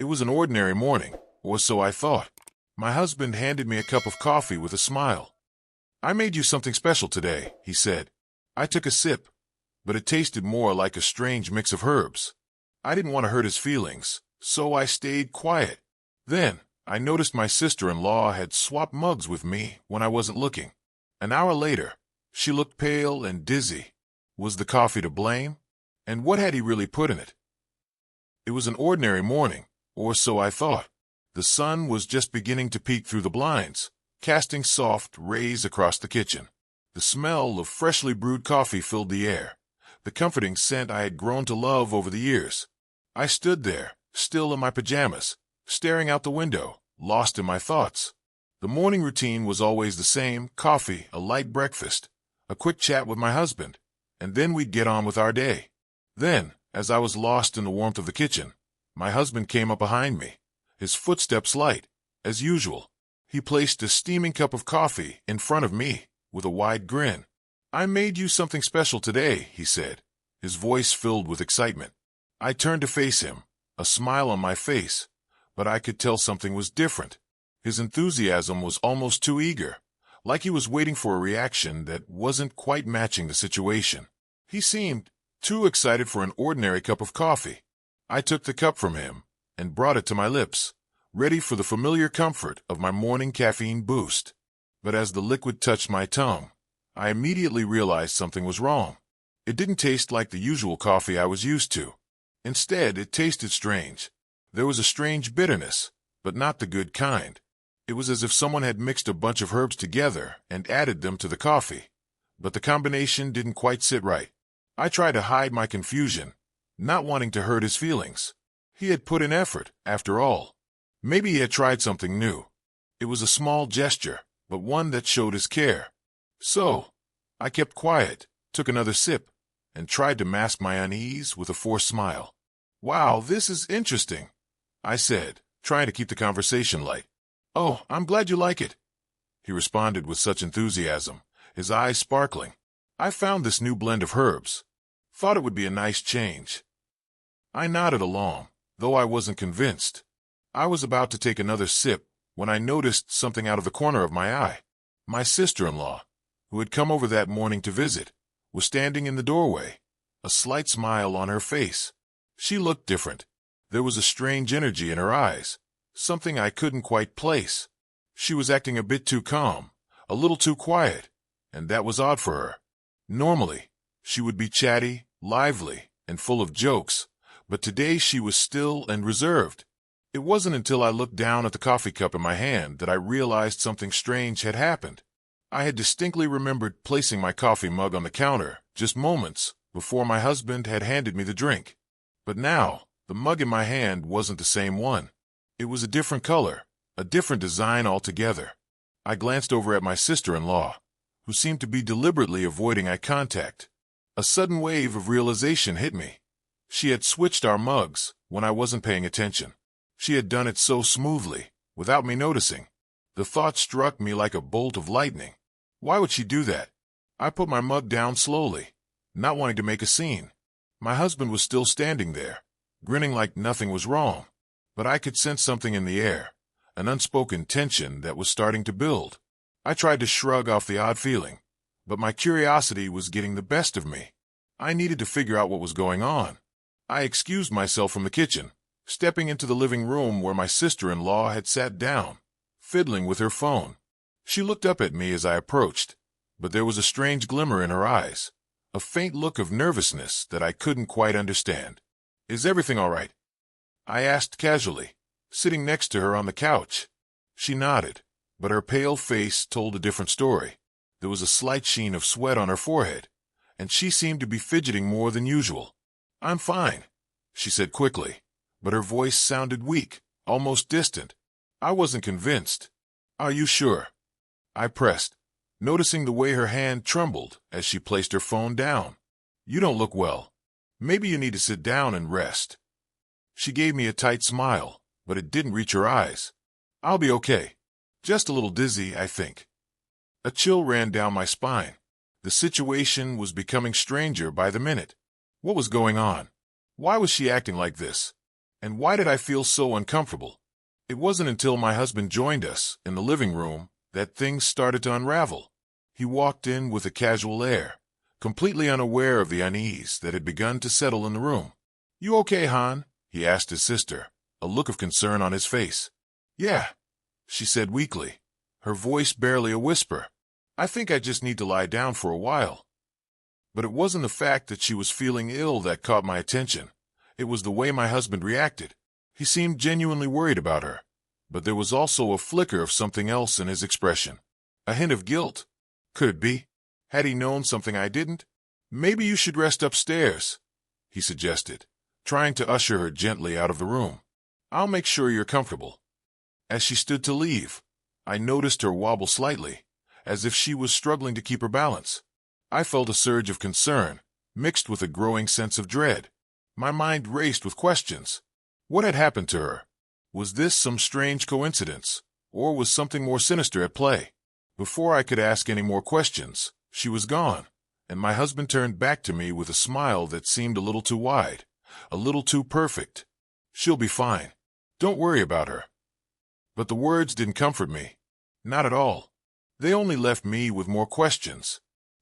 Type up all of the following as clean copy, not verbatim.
It was an ordinary morning, or so I thought. My husband handed me a cup of coffee with a smile. "I made you something special today," he said. I took a sip, but it tasted more like a strange mix of herbs. I didn't want to hurt his feelings, so I stayed quiet. Then, I noticed my sister-in-law had swapped mugs with me when I wasn't looking. An hour later, she looked pale and dizzy. Was the coffee to blame? And what had he really put in it? It was an ordinary morning, or so I thought. The sun was just beginning to peek through the blinds, casting soft rays across the kitchen. The smell of freshly brewed coffee filled the air, the comforting scent I had grown to love over the years. I stood there, still in my pajamas, staring out the window, lost in my thoughts. The morning routine was always the same: coffee, a light breakfast, a quick chat with my husband, and then we'd get on with our day. Then, as I was lost in the warmth of the kitchen, my husband came up behind me, his footsteps light, as usual. He placed a steaming cup of coffee in front of me, with a wide grin. "I made you something special today," he said, his voice filled with excitement. I turned to face him, a smile on my face, but I could tell something was different. His enthusiasm was almost too eager, like he was waiting for a reaction that wasn't quite matching the situation. He seemed too excited for an ordinary cup of coffee. I took the cup from him and brought it to my lips, ready for the familiar comfort of my morning caffeine boost. But as the liquid touched my tongue, I immediately realized something was wrong. It didn't taste like the usual coffee I was used to. Instead, it tasted strange. There was a strange bitterness, but not the good kind. It was as if someone had mixed a bunch of herbs together and added them to the coffee. But the combination didn't quite sit right. I tried to hide my confusion, not wanting to hurt his feelings. He had put in effort, after all. Maybe he had tried something new. It was a small gesture, but one that showed his care. So, I kept quiet, took another sip, and tried to mask my unease with a forced smile. "Wow, this is interesting," I said, trying to keep the conversation light. "Oh, I'm glad you like it," he responded with such enthusiasm, his eyes sparkling. "I found this new blend of herbs. Thought it would be a nice change." I nodded along, though I wasn't convinced. I was about to take another sip when I noticed something out of the corner of my eye. My sister-in-law, who had come over that morning to visit, was standing in the doorway, a slight smile on her face. She looked different. There was a strange energy in her eyes, something I couldn't quite place. She was acting a bit too calm, a little too quiet, and that was odd for her. Normally, she would be chatty, lively, and full of jokes, but today she was still and reserved. It wasn't until I looked down at the coffee cup in my hand that I realized something strange had happened. I had distinctly remembered placing my coffee mug on the counter just moments before my husband had handed me the drink. But now, the mug in my hand wasn't the same one. It was a different color, a different design altogether. I glanced over at my sister-in-law, who seemed to be deliberately avoiding eye contact. A sudden wave of realization hit me. She had switched our mugs when I wasn't paying attention. She had done it so smoothly, without me noticing. The thought struck me like a bolt of lightning. Why would she do that? I put my mug down slowly, not wanting to make a scene. My husband was still standing there, grinning like nothing was wrong. But I could sense something in the air, an unspoken tension that was starting to build. I tried to shrug off the odd feeling, but my curiosity was getting the best of me. I needed to figure out what was going on. I excused myself from the kitchen, stepping into the living room where my sister-in-law had sat down, fiddling with her phone. She looked up at me as I approached, but there was a strange glimmer in her eyes, a faint look of nervousness that I couldn't quite understand. "Is everything all right?" I asked casually, sitting next to her on the couch. She nodded, but her pale face told a different story. There was a slight sheen of sweat on her forehead, and she seemed to be fidgeting more than usual. "I'm fine," she said quickly, but her voice sounded weak, almost distant. I wasn't convinced. "Are you sure?" I pressed, noticing the way her hand trembled as she placed her phone down. "You don't look well. Maybe you need to sit down and rest." She gave me a tight smile, but it didn't reach her eyes. "I'll be okay. Just a little dizzy, I think." A chill ran down my spine. The situation was becoming stranger by the minute. What was going on? Why was she acting like this? And why did I feel so uncomfortable? It wasn't until my husband joined us in the living room that things started to unravel. He walked in with a casual air, completely unaware of the unease that had begun to settle in the room. "You okay, Han?" he asked his sister, a look of concern on his face. "Yeah," she said weakly, her voice barely a whisper. "I think I just need to lie down for a while." But it wasn't the fact that she was feeling ill that caught my attention. It was the way my husband reacted. He seemed genuinely worried about her, but there was also a flicker of something else in his expression. A hint of guilt. Could it be? Had he known something I didn't? "Maybe you should rest upstairs," he suggested, trying to usher her gently out of the room. "I'll make sure you're comfortable." As she stood to leave, I noticed her wobble slightly, as if she was struggling to keep her balance. I felt a surge of concern, mixed with a growing sense of dread. My mind raced with questions. What had happened to her? Was this some strange coincidence, or was something more sinister at play? Before I could ask any more questions, she was gone, and my husband turned back to me with a smile that seemed a little too wide, a little too perfect. "She'll be fine. Don't worry about her." But the words didn't comfort me. Not at all. They only left me with more questions.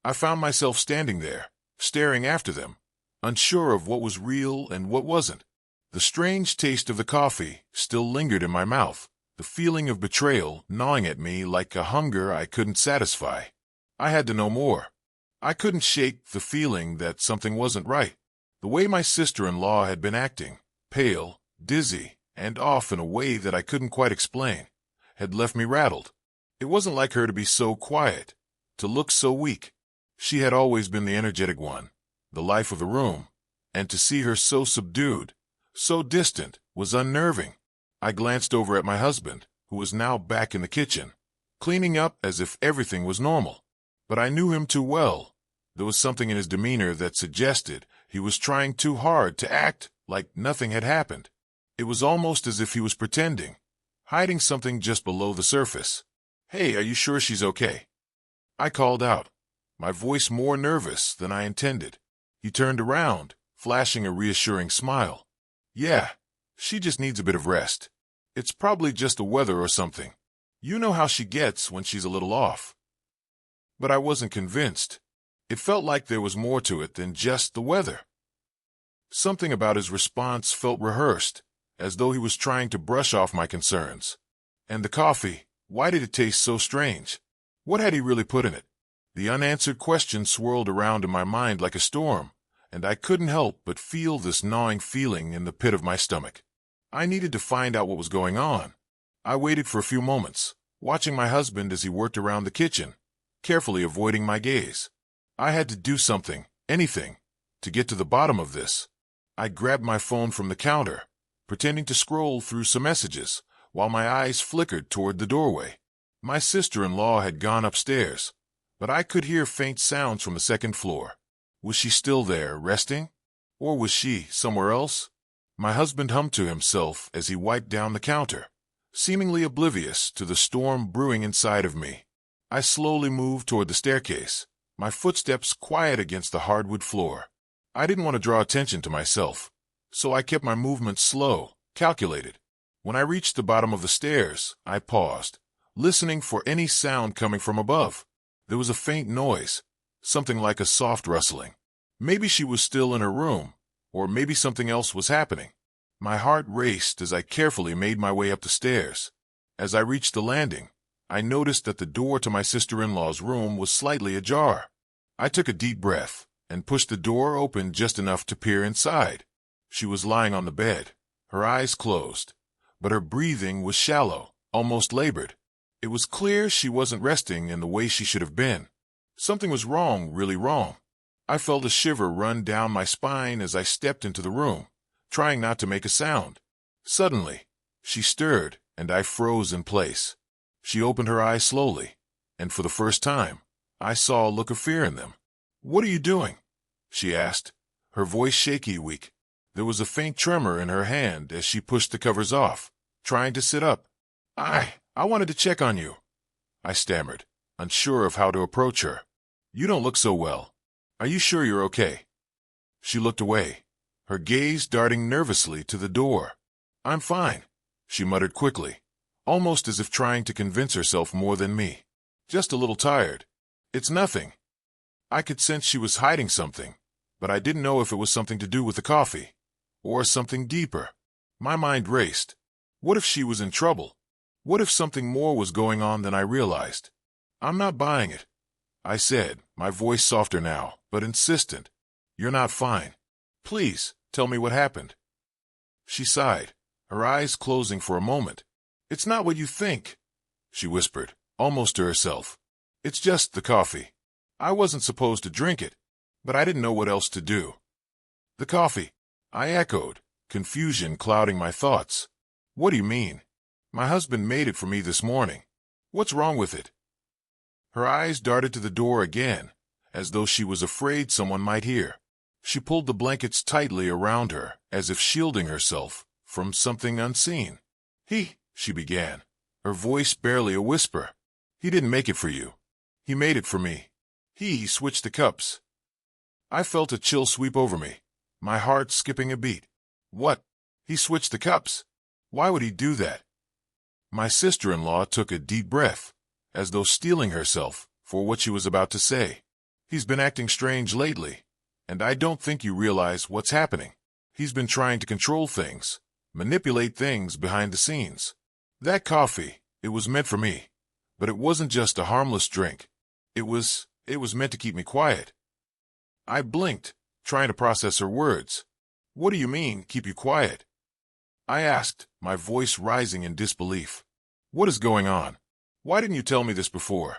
I found myself standing there, staring after them, unsure of what was real and what wasn't. The strange taste of the coffee still lingered in my mouth, the feeling of betrayal gnawing at me like a hunger I couldn't satisfy. I had to know more. I couldn't shake the feeling that something wasn't right. The way my sister-in-law had been acting, pale, dizzy, and off in a way that I couldn't quite explain, had left me rattled. It wasn't like her to be so quiet, to look so weak. She had always been the energetic one, the life of the room, and to see her so subdued, so distant, was unnerving. I glanced over at my husband, who was now back in the kitchen, cleaning up as if everything was normal. But I knew him too well. There was something in his demeanor that suggested he was trying too hard to act like nothing had happened. It was almost as if he was pretending, hiding something just below the surface. "Hey, are you sure she's okay?" I called out, my voice more nervous than I intended. He turned around, flashing a reassuring smile. "Yeah, she just needs a bit of rest. It's probably just the weather or something. You know how she gets when she's a little off." But I wasn't convinced. It felt like there was more to it than just the weather. Something about his response felt rehearsed, as though he was trying to brush off my concerns. And the coffee, why did it taste so strange? What had he really put in it? The unanswered question swirled around in my mind like a storm, and I couldn't help but feel this gnawing feeling in the pit of my stomach. I needed to find out what was going on. I waited for a few moments, watching my husband as he worked around the kitchen, carefully avoiding my gaze. I had to do something, anything, to get to the bottom of this. I grabbed my phone from the counter, pretending to scroll through some messages, while my eyes flickered toward the doorway. My sister-in-law had gone upstairs, but I could hear faint sounds from the second floor. Was she still there, resting? Or was she somewhere else? My husband hummed to himself as he wiped down the counter, seemingly oblivious to the storm brewing inside of me. I slowly moved toward the staircase, my footsteps quiet against the hardwood floor. I didn't want to draw attention to myself, so I kept my movements slow, calculated. When I reached the bottom of the stairs, I paused, listening for any sound coming from above. There was a faint noise, something like a soft rustling. Maybe she was still in her room, or maybe something else was happening. My heart raced as I carefully made my way up the stairs. As I reached the landing, I noticed that the door to my sister-in-law's room was slightly ajar. I took a deep breath and pushed the door open just enough to peer inside. She was lying on the bed, her eyes closed, but her breathing was shallow, almost labored. It was clear she wasn't resting in the way she should have been. Something was wrong, really wrong. I felt a shiver run down my spine as I stepped into the room, trying not to make a sound. Suddenly, she stirred, and I froze in place. She opened her eyes slowly, and for the first time, I saw a look of fear in them. "What are you doing?" she asked, her voice shaky, weak. There was a faint tremor in her hand as she pushed the covers off, trying to sit up. I wanted to check on you," I stammered, unsure of how to approach her. "You don't look so well. Are you sure you're okay?" She looked away, her gaze darting nervously to the door. I'm fine, she muttered quickly, almost as if trying to convince herself more than me. Just a little tired. It's nothing. I could sense she was hiding something, but I didn't know if it was something to do with the coffee, or something deeper. My mind raced. What if she was in trouble? What if something more was going on than I realized? I'm not buying it, I said, my voice softer now, but insistent. You're not fine. Please, tell me what happened. She sighed, her eyes closing for a moment. It's not what you think, she whispered, almost to herself. It's just the coffee. I wasn't supposed to drink it, but I didn't know what else to do. The coffee, I echoed, confusion clouding my thoughts. What do you mean? My husband made it for me this morning. What's wrong with it? Her eyes darted to the door again, as though she was afraid someone might hear. She pulled the blankets tightly around her, as if shielding herself from something unseen. She began, her voice barely a whisper. He didn't make it for you. He made it for me. He switched the cups. I felt a chill sweep over me, my heart skipping a beat. What? He switched the cups? Why would he do that? My sister-in-law took a deep breath, as though steeling herself for what she was about to say. He's been acting strange lately, and I don't think you realize what's happening. He's been trying to control things, manipulate things behind the scenes. That coffee, it was meant for me, but it wasn't just a harmless drink. It was meant to keep me quiet. I blinked, trying to process her words. What do you mean, keep you quiet? I asked, my voice rising in disbelief. What is going on? Why didn't you tell me this before?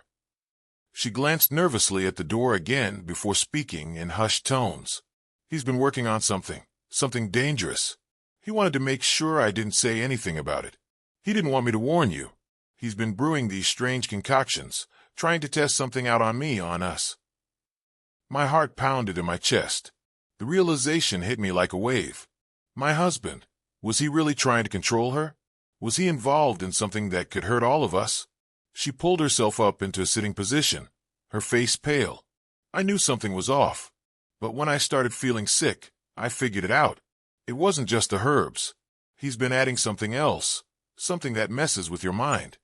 She glanced nervously at the door again before speaking in hushed tones. He's been working on something dangerous. He wanted to make sure I didn't say anything about it. He didn't want me to warn you. He's been brewing these strange concoctions, trying to test something out on me, on us. My heart pounded in my chest. The realization hit me like a wave. My husband, was he really trying to control her? Was he involved in something that could hurt all of us? She pulled herself up into a sitting position, her face pale. I knew something was off, but when I started feeling sick, I figured it out. It wasn't just the herbs. He's been adding something else, something that messes with your mind.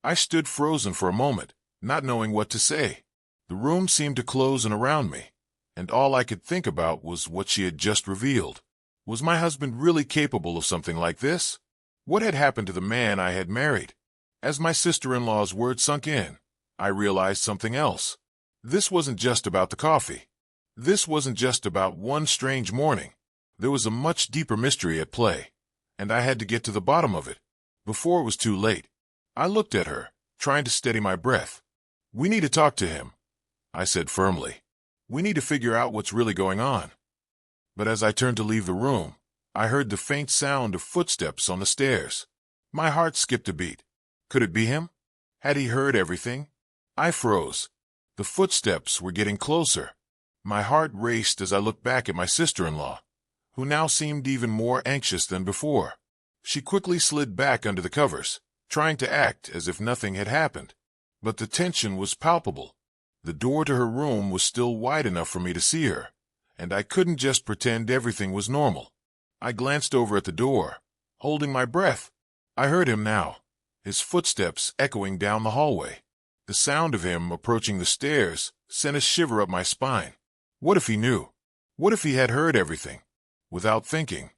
I stood frozen for a moment, not knowing what to say. The room seemed to close in around me, and all I could think about was what she had just revealed. Was my husband really capable of something like this? What had happened to the man I had married? As my sister-in-law's words sunk in, I realized something else. This wasn't just about the coffee. This wasn't just about one strange morning. There was a much deeper mystery at play, and I had to get to the bottom of it, before it was too late. I looked at her, trying to steady my breath. We need to talk to him, I said firmly. We need to figure out what's really going on. But as I turned to leave the room, I heard the faint sound of footsteps on the stairs. My heart skipped a beat. Could it be him? Had he heard everything? I froze. The footsteps were getting closer. My heart raced as I looked back at my sister-in-law, who now seemed even more anxious than before. She quickly slid back under the covers, trying to act as if nothing had happened. But the tension was palpable. The door to her room was still wide enough for me to see her, and I couldn't just pretend everything was normal. I glanced over at the door, holding my breath. I heard him now, his footsteps echoing down the hallway. The sound of him approaching the stairs sent a shiver up my spine. What if he knew? What if he had heard everything? Without thinking,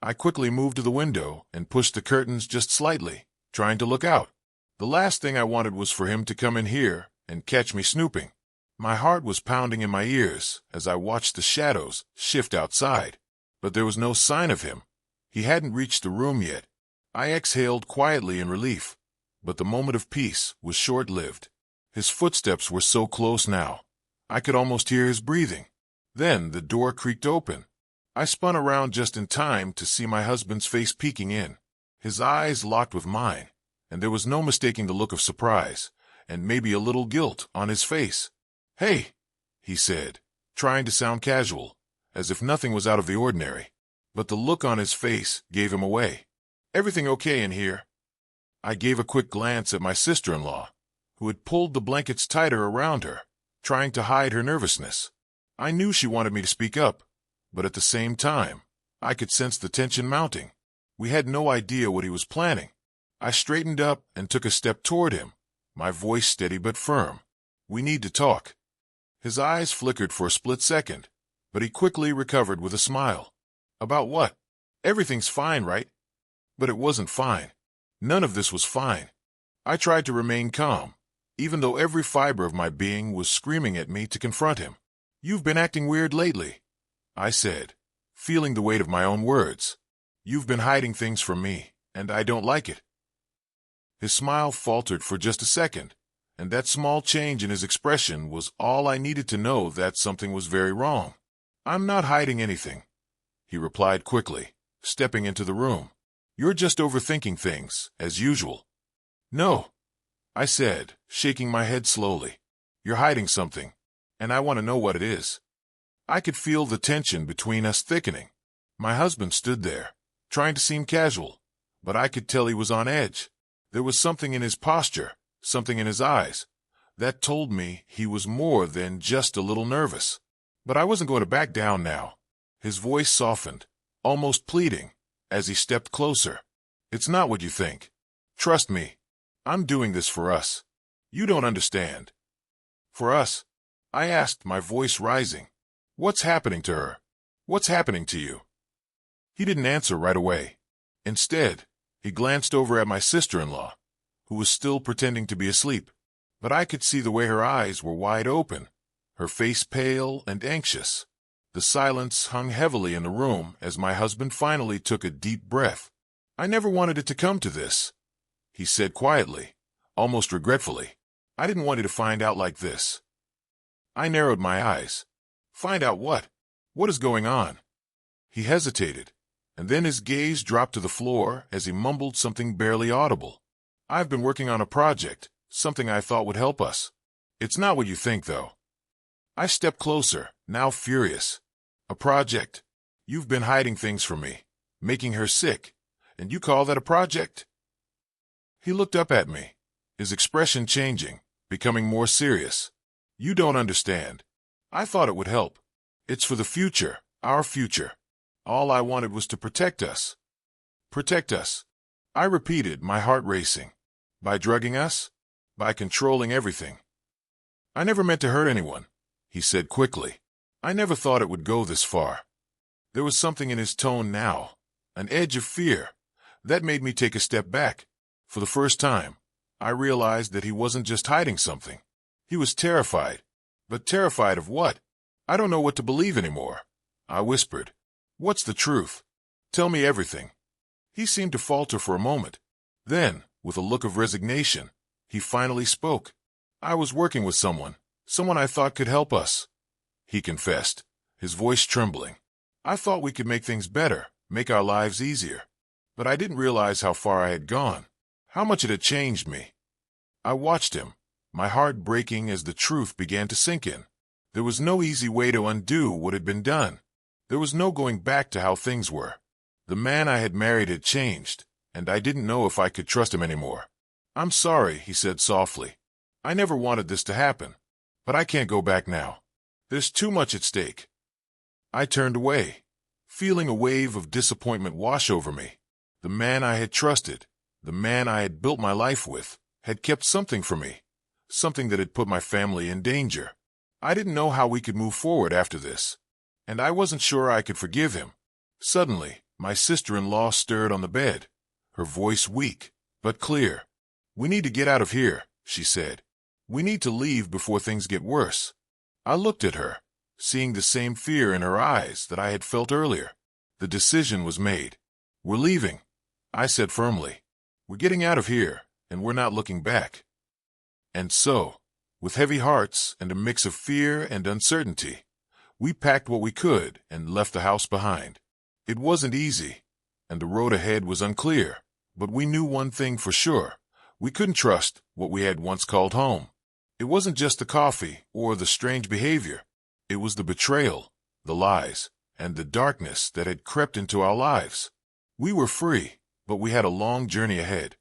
I quickly moved to the window and pushed the curtains just slightly, trying to look out. The last thing I wanted was for him to come in here and catch me snooping. My heart was pounding in my ears as I watched the shadows shift outside. But there was no sign of him. He hadn't reached the room yet. I exhaled quietly in relief, but the moment of peace was short-lived. His footsteps were so close now, I could almost hear his breathing. Then the door creaked open. I spun around just in time to see my husband's face peeking in. His eyes locked with mine, and there was no mistaking the look of surprise, and maybe a little guilt on his face. "Hey," he said, trying to sound casual, as if nothing was out of the ordinary. But the look on his face gave him away. "Everything okay in here?" I gave a quick glance at my sister-in-law, who had pulled the blankets tighter around her, trying to hide her nervousness. I knew she wanted me to speak up, but at the same time, I could sense the tension mounting. We had no idea what he was planning. I straightened up and took a step toward him, my voice steady but firm. We need to talk. His eyes flickered for a split second, but he quickly recovered with a smile. About what? Everything's fine, right? But it wasn't fine. None of this was fine. I tried to remain calm, even though every fiber of my being was screaming at me to confront him. You've been acting weird lately, I said, feeling the weight of my own words. You've been hiding things from me, and I don't like it. His smile faltered for just a second, and that small change in his expression was all I needed to know that something was very wrong. I'm not hiding anything, he replied quickly, stepping into the room. You're just overthinking things, as usual. No, I said, shaking my head slowly. You're hiding something, and I want to know what it is. I could feel the tension between us thickening. My husband stood there, trying to seem casual, but I could tell he was on edge. There was something in his posture, something in his eyes, that told me he was more than just a little nervous. But I wasn't going to back down now. His voice softened, almost pleading, as he stepped closer. It's not what you think. Trust me. I'm doing this for us. You don't understand. For us? I asked, my voice rising. What's happening to her? What's happening to you? He didn't answer right away. Instead, he glanced over at my sister-in-law, who was still pretending to be asleep. But I could see the way her eyes were wide open, her face pale and anxious. The silence hung heavily in the room as my husband finally took a deep breath. I never wanted it to come to this, he said quietly, almost regretfully. I didn't want you to find out like this. I narrowed my eyes. Find out what? What is going on? He hesitated, and then his gaze dropped to the floor as he mumbled something barely audible. I've been working on a project, something I thought would help us. It's not what you think, though. I stepped closer, now furious. A project? You've been hiding things from me, making her sick, and you call that a project? He looked up at me, his expression changing, becoming more serious. You don't understand. I thought it would help. It's for the future, our future. All I wanted was to protect us. Protect us, I repeated, my heart racing. By drugging us? By controlling everything. I never meant to hurt anyone, he said quickly. I never thought it would go this far. There was something in his tone now, an edge of fear, that made me take a step back. For the first time, I realized that he wasn't just hiding something. He was terrified. But terrified of what? I don't know what to believe anymore, I whispered. What's the truth? Tell me everything. He seemed to falter for a moment. Then, with a look of resignation, he finally spoke. I was working with someone I thought could help us, he confessed, his voice trembling. I thought we could make things better, make our lives easier. But I didn't realize how far I had gone, how much it had changed me. I watched him, my heart breaking as the truth began to sink in. There was no easy way to undo what had been done. There was no going back to how things were. The man I had married had changed, and I didn't know if I could trust him anymore. I'm sorry, he said softly. I never wanted this to happen, but I can't go back now. There's too much at stake. I turned away, feeling a wave of disappointment wash over me. The man I had trusted, the man I had built my life with, had kept something from me, something that had put my family in danger. I didn't know how we could move forward after this, and I wasn't sure I could forgive him. Suddenly, my sister-in-law stirred on the bed, her voice weak, but clear. We need to get out of here, she said. We need to leave before things get worse. I looked at her, seeing the same fear in her eyes that I had felt earlier. The decision was made. We're leaving, I said firmly. We're getting out of here, and we're not looking back. And so, with heavy hearts and a mix of fear and uncertainty, we packed what we could and left the house behind. It wasn't easy, and the road ahead was unclear, but we knew one thing for sure. We couldn't trust what we had once called home. It wasn't just the coffee or the strange behavior. It was the betrayal, the lies, and the darkness that had crept into our lives. We were free, but we had a long journey ahead.